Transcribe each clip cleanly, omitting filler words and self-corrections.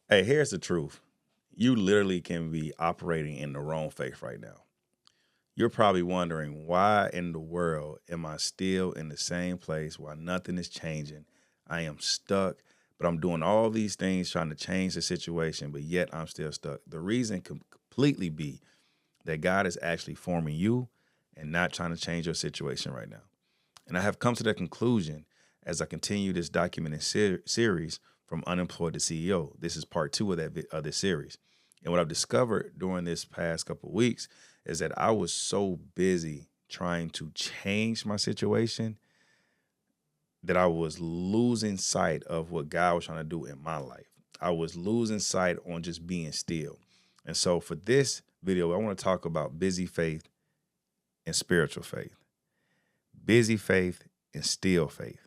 Hey, here's the truth. You literally can be operating in the wrong faith right now. You're probably wondering why in the world am I still in the same place while nothing is changing? I am stuck, but I'm doing all these things trying to change the situation, but yet I'm still stuck. The reason can completely be that God is actually forming you and not trying to change your situation right now. And I have come to the conclusion as I continue this documented series from Unemployed to CEO. This is part two of of this series. And what I've discovered during this past couple of weeks is that I was so busy trying to change my situation that I was losing sight of what God was trying to do in my life. I was losing sight on just being still. And so for this video, I want to talk about busy faith and spiritual faith. Busy faith and still faith.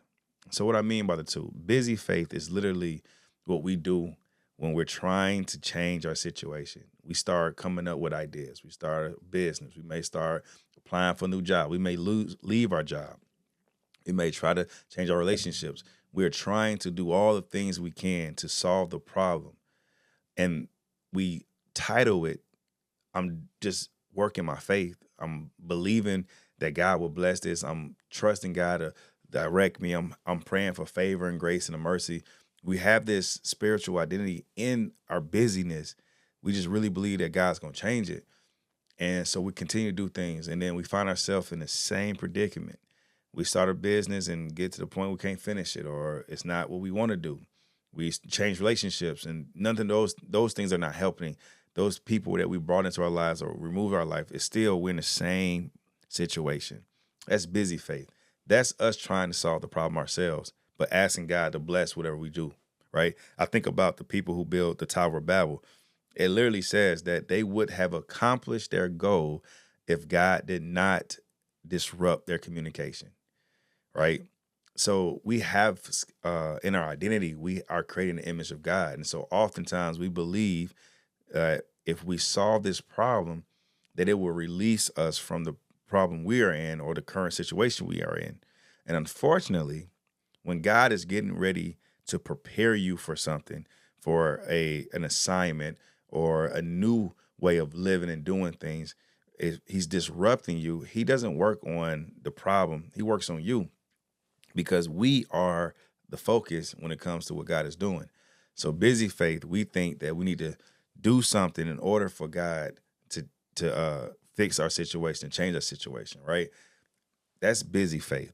So what I mean by the two, busy faith is literally what we do when we're trying to change our situation. We start coming up with ideas. We start a business. We may start applying for a new job. We may leave our job. We may try to change our relationships. We're trying to do all the things we can to solve the problem. And we title it, I'm just working my faith. I'm believing that God will bless this. I'm trusting God to direct me. I'm praying for favor and grace and mercy. We have this spiritual identity in our busyness. We just really believe that God's going to change it. And so we continue to do things. And then we find ourselves in the same predicament. We start a business and get to the point we can't finish it, or it's not what we want to do. We change relationships, and none of those things are not helping. Those people that we brought into our lives or removed our life, it's still we're in the same situation. That's busy faith. That's us trying to solve the problem ourselves, but asking God to bless whatever we do, right? I think about the people who built the Tower of Babel. It literally says that they would have accomplished their goal if God did not disrupt their communication, right? So we have in our identity, we are creating the image of God. And so oftentimes we believe if we solve this problem, that it will release us from the problem we are in or the current situation we are in. And unfortunately, when God is getting ready to prepare you for something, for an assignment or a new way of living and doing things, if he's disrupting you, he doesn't work on the problem. He works on you because we are the focus when it comes to what God is doing. So busy faith, we think that we need to do something in order for God to fix our situation, change our situation, right? That's busy faith.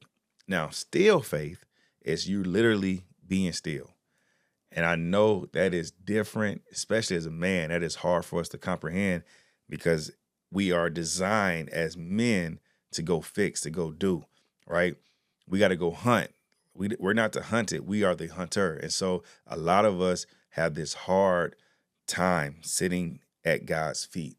Now, still faith is you literally being still. And I know that is different, especially as a man. That is hard for us to comprehend because we are designed as men to go fix, to go do, right? We got to go hunt. We're not the hunted, we are the hunter. And so a lot of us have this hard time sitting at God's feet.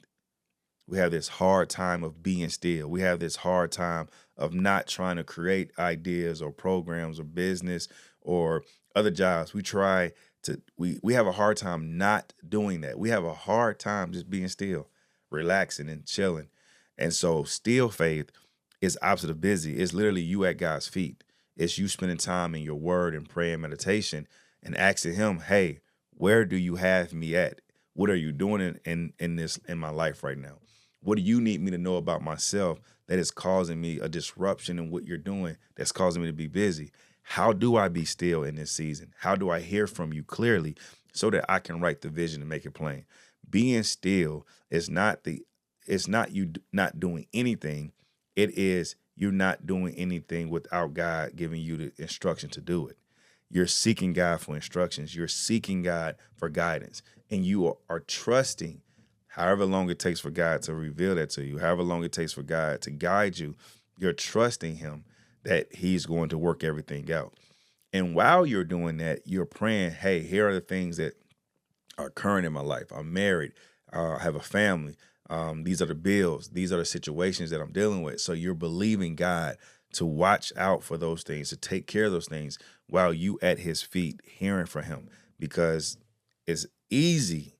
We have this hard time of being still. We have this hard time of not trying to create ideas or programs or business or other jobs. We have a hard time not doing that. We have a hard time just being still, relaxing and chilling. And so still faith is opposite of busy. It's literally you at God's feet. It's you spending time in your word and prayer and meditation and asking him, hey, where do you have me at? What are you doing in my life right now? What do you need me to know about myself that is causing me a disruption in what you're doing that's causing me to be busy? How do I be still in this season? How do I hear from you clearly so that I can write the vision and make it plain? Being still is it's not you not doing anything. It is you not doing anything without God giving you the instruction to do it. You're seeking God for instructions. You're seeking God for guidance. And you are trusting however long it takes for God to reveal that to you, however long it takes for God to guide you, you're trusting him that he's going to work everything out. And while you're doing that, you're praying, hey, here are the things that are current in my life. I'm married. I have a family. These are the bills. These are the situations that I'm dealing with. So you're believing God to watch out for those things, to take care of those things while you at his feet hearing from him, because it's easy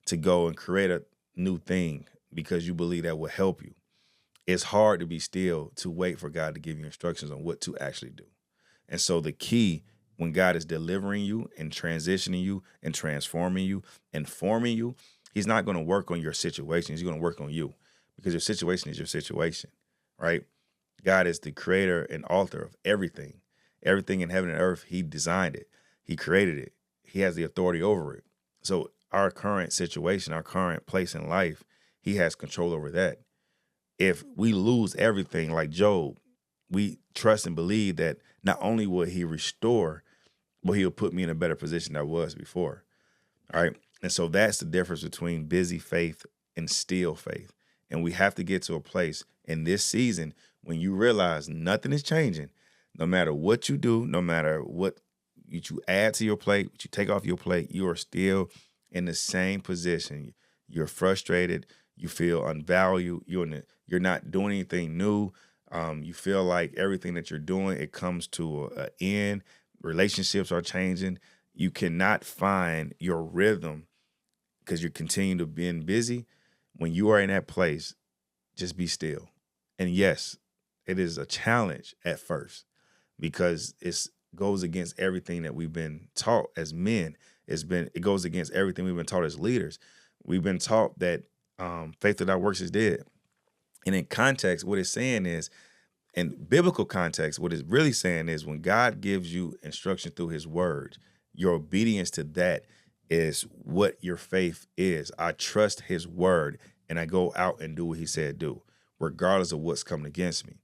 to go and create a new thing because you believe that will help you. It's hard to be still, to wait for God to give you instructions on what to actually do. And so the key when God is delivering you and transitioning you and transforming you and forming you, he's not going to work on your situation. He's going to work on you because your situation is your situation, right? God is the creator and author of everything. Everything in heaven and earth, he designed it. He created it. He has the authority over it. So our current situation, our current place in life, he has control over that. If we lose everything like Job, we trust and believe that not only will he restore, but he'll put me in a better position than I was before. All right. And so that's the difference between busy faith and still faith. And we have to get to a place in this season when you realize nothing is changing, no matter what you do, no matter what you add to your plate, what you take off your plate, you are still in the same position. You're frustrated. You feel unvalued. You're not doing anything new. You feel like everything that you're doing, it comes to an end. Relationships are changing. You cannot find your rhythm because you're continuing to being busy. When you are in that place, just be still. And yes, it is a challenge at first because it goes against everything that we've been taught as men. It goes against everything we've been taught as leaders. We've been taught that faith without works is dead. And in context, what it's saying is, in biblical context, what it's really saying is when God gives you instruction through his word, your obedience to that is what your faith is. I trust his word and I go out and do what he said do, regardless of what's coming against me.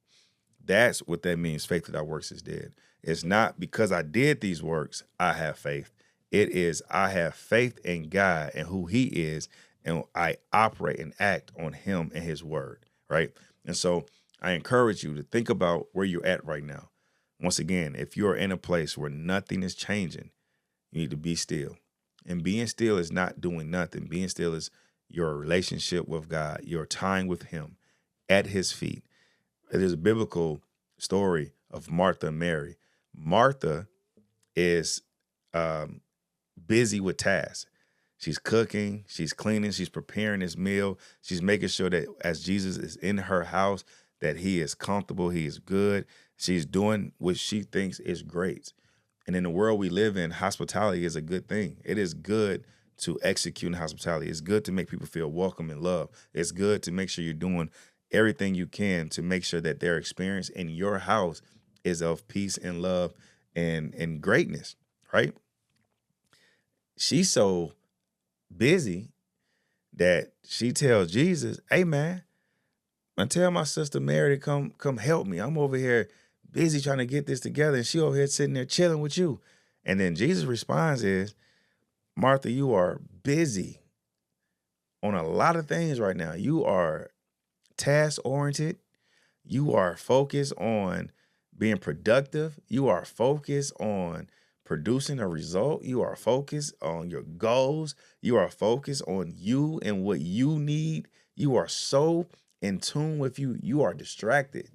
That's what that means. Faith without works is dead. It's not because I did these works, I have faith. It is I have faith in God and who he is, and I operate and act on him and his word, right? And so I encourage you to think about where you're at right now. Once again, if you're in a place where nothing is changing, you need to be still. And being still is not doing nothing. Being still is your relationship with God, your time with him at his feet. There's a biblical story of Martha and Mary. Martha is busy with tasks. She's cooking, she's cleaning, she's preparing his meal. She's making sure that as Jesus is in her house, that he is comfortable, he is good. She's doing what she thinks is great. And in the world we live in, hospitality is a good thing. It is good to execute in hospitality. It's good to make people feel welcome and loved. It's good to make sure you're doing everything you can to make sure that their experience in your house is of peace and love and greatness, right? She's so busy that she tells Jesus, hey man, and tell my sister Mary to come help me. I'm over here busy trying to get this together, and she over here sitting there chilling with you. And then Jesus' response is, Martha, you are busy on a lot of things right now. You are task-oriented. You are focused on being productive. You are focused on producing a result. You are focused on your goals. You are focused on you and what you need. You are so in tune with you. You are distracted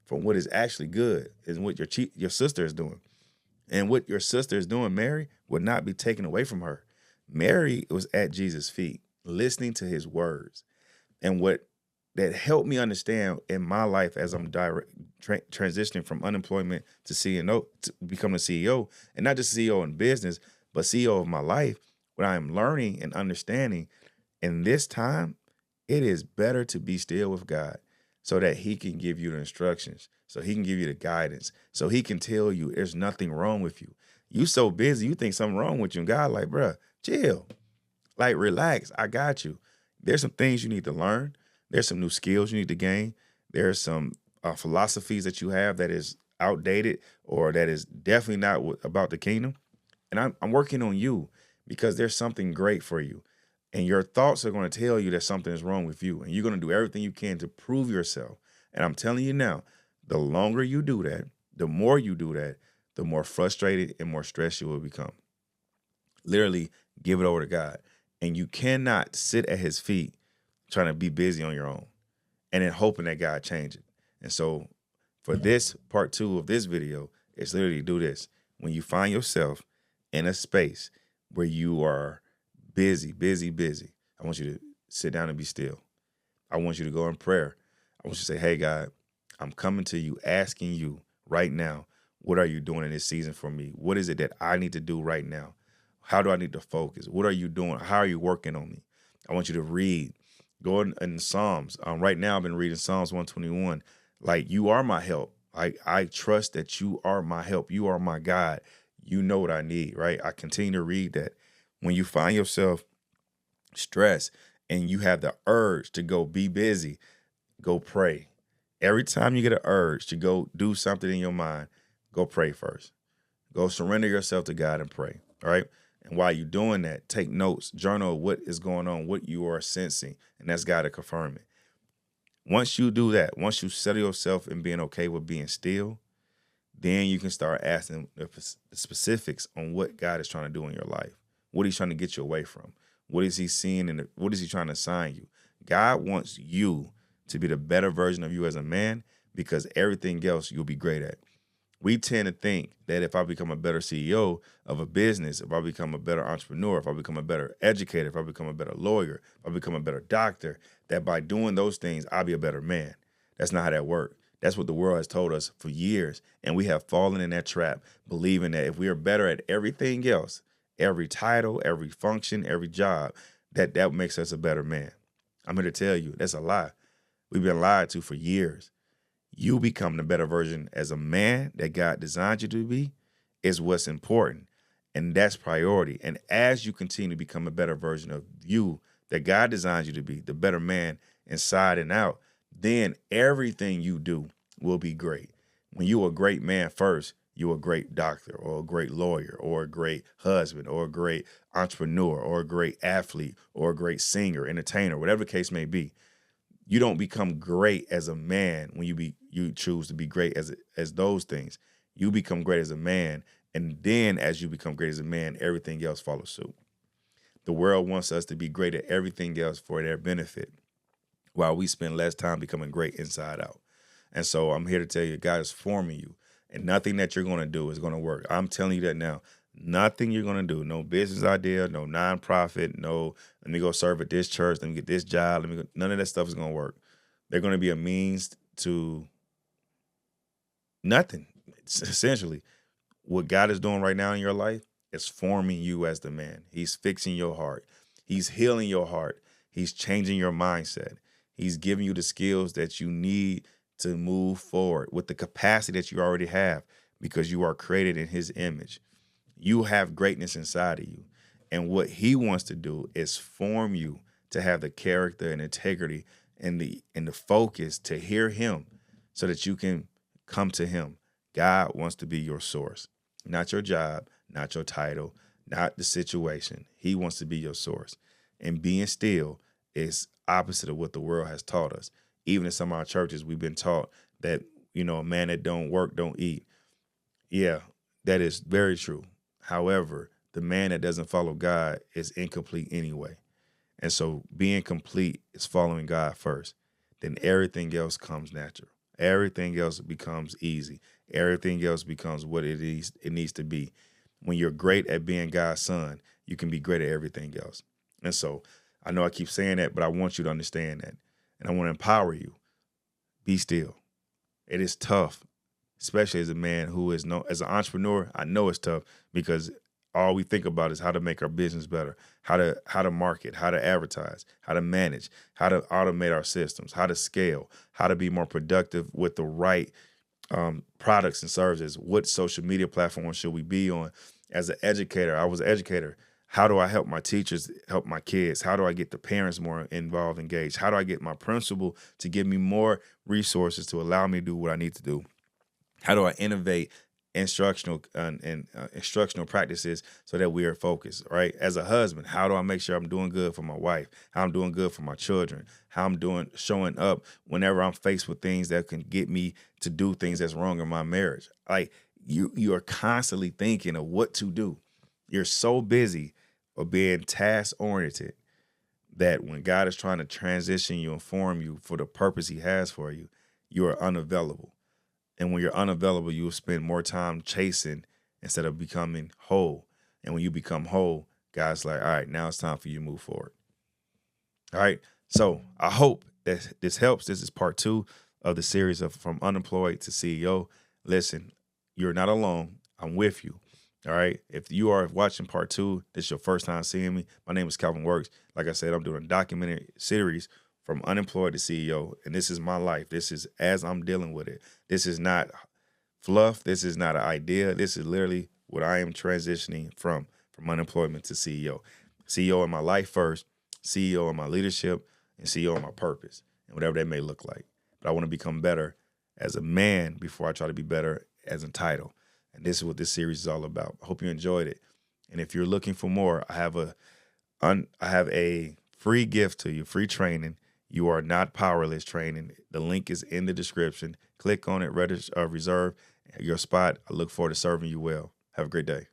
from what is actually good and what your sister is doing. And what your sister is doing, Mary, would not be taken away from her. Mary was at Jesus' feet, listening to his words. And what that helped me understand in my life as I'm transitioning from unemployment to CEO, to becoming a CEO, and not just CEO in business, but CEO of my life, what I am learning and understanding in this time, it is better to be still with God so that he can give you the instructions, so he can give you the guidance, so he can tell you there's nothing wrong with you. You so busy, you think something wrong with you, and God like, bruh, chill. Like, relax, I got you. There's some things you need to learn. There's some new skills you need to gain. There's some philosophies that you have that is outdated or that is definitely not about the kingdom. And I'm working on you because there's something great for you. And your thoughts are going to tell you that something is wrong with you. And you're going to do everything you can to prove yourself. And I'm telling you now, the longer you do that, the more you do that, the more frustrated and more stressed you will become. Literally, give it over to God. And you cannot sit at his feet trying to be busy on your own and then hoping that God change it. And so for this part 2 of this video, it's literally do this. When you find yourself in a space where you are busy, I want you to sit down and be still. I want you to go in prayer. I want you to say, hey, God, I'm coming to you, asking you right now, What are you doing in this season for me? What is it that I need to do right now? How do I need to focus? What are you doing? How are you working on me? I want you to read. Go in Psalms. Right now, I've been reading Psalms 121. Like, you are my help. I trust that you are my help. You are my God. You know what I need, right? I continue to read that. When you find yourself stressed and you have the urge to go be busy, go pray. Every time you get an urge to go do something in your mind, go pray first. Go surrender yourself to God and pray. All right. And while you're doing that, take notes, journal what is going on, what you are sensing, and that's God to confirm it. Once you do that, once you settle yourself in being okay with being still, then you can start asking the specifics on what God is trying to do in your life. What he's trying to get you away from. What is he seeing and what is he trying to assign you? God wants you to be the better version of you as a man, because everything else you'll be great at. We tend to think that if I become a better CEO of a business, if I become a better entrepreneur, if I become a better educator, if I become a better lawyer, if I become a better doctor, that by doing those things, I'll be a better man. That's not how that works. That's what the world has told us for years. And we have fallen in that trap, believing that if we are better at everything else, every title, every function, every job, that makes us a better man. I'm here to tell you, that's a lie. We've been lied to for years. You become the better version as a man that God designed you to be is what's important. And that's priority. And as you continue to become a better version of you that God designed you to be, the better man inside and out, then everything you do will be great. When you're a great man first, you're a great doctor or a great lawyer or a great husband or a great entrepreneur or a great athlete or a great singer, entertainer, whatever the case may be. You don't become great as a man when you choose to be great as those things. You become great as a man, and then as you become great as a man, everything else follows suit. The world wants us to be great at everything else for their benefit, while we spend less time becoming great inside out. And so I'm here to tell you, God is forming you, and nothing that you're going to do is going to work. I'm telling you that now. Nothing you're going to do, no business idea, no nonprofit, no, let me go serve at this church, let me get this job, none of that stuff is going to work. They're going to be a means to nothing. It's essentially, what God is doing right now in your life is forming you as the man. He's fixing your heart. He's healing your heart. He's changing your mindset. He's giving you the skills that you need to move forward with the capacity that you already have, because you are created in his image. You have greatness inside of you. And what he wants to do is form you to have the character and integrity and the focus to hear him, so that you can come to him. God wants to be your source, not your job, not your title, not the situation. He wants to be your source. And being still is opposite of what the world has taught us. Even in some of our churches, we've been taught that, a man that don't work, don't eat. Yeah, that is very true. However, the man that doesn't follow God is incomplete anyway. And so being complete is following God first. Then everything else comes natural. Everything else becomes easy. Everything else becomes what it needs to be. When you're great at being God's son, you can be great at everything else. And so I know I keep saying that, but I want you to understand that. And I want to empower you. Be still. It is tough, especially as a man who is as an entrepreneur. I know it's tough, because all we think about is how to make our business better, how to market, how to advertise, how to manage, how to automate our systems, how to scale, how to be more productive with the right products and services. What social media platforms should we be on? As an educator, I was an educator. How do I help my teachers help my kids? How do I get the parents more involved, engaged? How do I get my principal to give me more resources to allow me to do what I need to do? How do I innovate instructional instructional practices so that we are focused, right? As a husband, how do I make sure I'm doing good for my wife? How I'm doing good for my children? How I'm doing showing up whenever I'm faced with things that can get me to do things that's wrong in my marriage? Like, you are constantly thinking of what to do. You're so busy of being task oriented that when God is trying to transition you and form you for the purpose he has for you, you are unavailable. And when you're unavailable, you will spend more time chasing instead of becoming whole. And when you become whole, God's like, all right, now it's time for you to move forward. All right. So I hope that this helps. This is part 2 of the series of From Unemployed to CEO. Listen, You're not alone. I'm with you. All right. If you are watching part two, this is your first time seeing me. My name is Calvin Works. Like I said, I'm doing a documentary series from unemployed to CEO, and this is my life. This is as I'm dealing with it. This is not fluff. This is not an idea. This is literally what I am transitioning from unemployment to CEO. CEO in my life first, CEO in my leadership, and CEO in my purpose, and whatever that may look like. But I want to become better as a man before I try to be better as a title. And this is what this series is all about. I hope you enjoyed it. And if you're looking for more, I have a free gift to you, free training. You are not powerless training. The link is in the description. Click on it, reserve your spot. I look forward to serving you well. Have a great day.